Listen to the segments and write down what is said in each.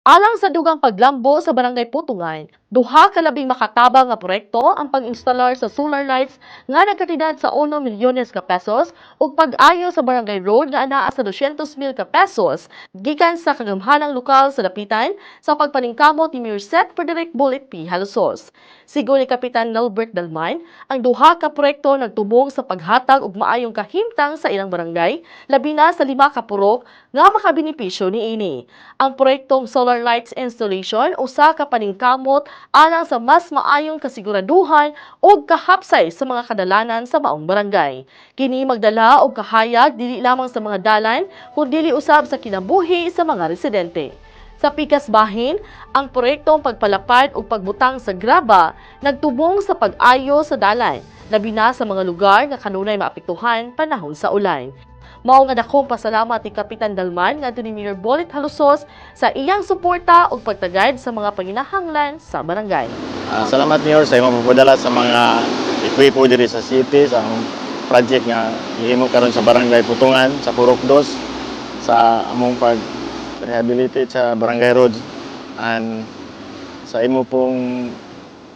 Alang sa dugang paglambo sa Barangay Putungan, duha ka labing makatabang nga proyekto ang pag-instalar sa solar lights nga nagkatidad sa 1 milyones ka pesos ug pag-ayo sa barangay road nga anaa sa 200,000 ka pesos gikan sa kagamhanang lokal sa dapitan sa pagpaningkamot ni Mayor Seth Frederick Bullet P. Halosos. Sigo ni Kapitan Nelbert Dalman, ang duha ka proyekto nagtubong sa paghatag og maayong kahimtang sa ilang barangay, labi na sa 5 ka purok nga makabenepisyo niini. Ang proyektong solar lights installation usa ka paningkamot alang sa mas maayong kasiguraduhan ug kahapsay sa mga kadalanan sa maong barangay. Kini magdala og kahayag dili lamang sa mga dalan kundi dili usab sa kinabuhi sa mga residente. Sa pikas bahin, ang proyektong pagpalapad ug pagbutang sa graba nagtubong sa pag-ayo sa dalan, labi na sa mga lugar nga kanunay maapektuhan panahon sa ulan. Mao nga dakong pasalamat ni Kapitan Dalman ngadto ni Mayor Bolit Halusos sa iyang suporta ug pagtagad sa mga panginahanglan sa barangay. Salamat Mayor sa imong pagpadala sa mga ekwipo diri sa city sa project nga gihimo karon sa Barangay Putungan sa Purok 2 sa among pag-rehabilitate sa Barangay Road and sa imo pong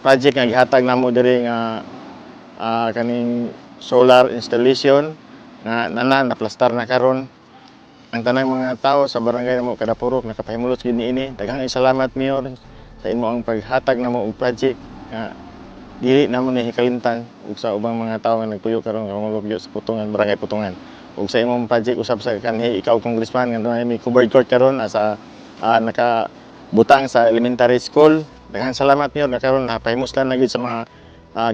project nga gihatag namo diri nga kaning solar installation nga naplastar na karon. Ang tanang mga tao sa barangay namo kada purok nakapahimulos gid niini. Daghang salamat Mayor sa imo ang paghatag namo og project nga dili namo ni hikalimtan ug sa ubang mga tawo nga nagpuyo karon nga mga sa Putungan, Barangay Putungan. Ug sa imong project usab sa kanhi ikaw congressman nga may covered court karon sa nakabutang sa elementary school. Daghang salamat Mayor nga karon napahimuslan na gid sa mga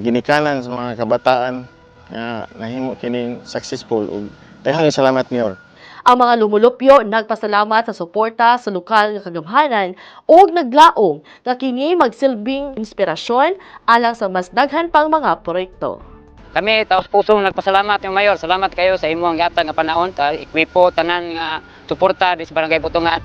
ginikanan sa mga kabataan nga nahimo kining successful ug daghang salamat Mayor. Ang mga lumulupyo nagpasalamat sa suporta sa lokal nga kagamhanan ug naglaom nga kini magsilbing inspirasyon alang sa mas daghan pang mga proyekto. Kami taos pusong nagpasalamat yung Mayor. Salamat kayo sa imong gihatag nga panahon ta ekwipo tanan nga suporta di sa Barangay Putungan.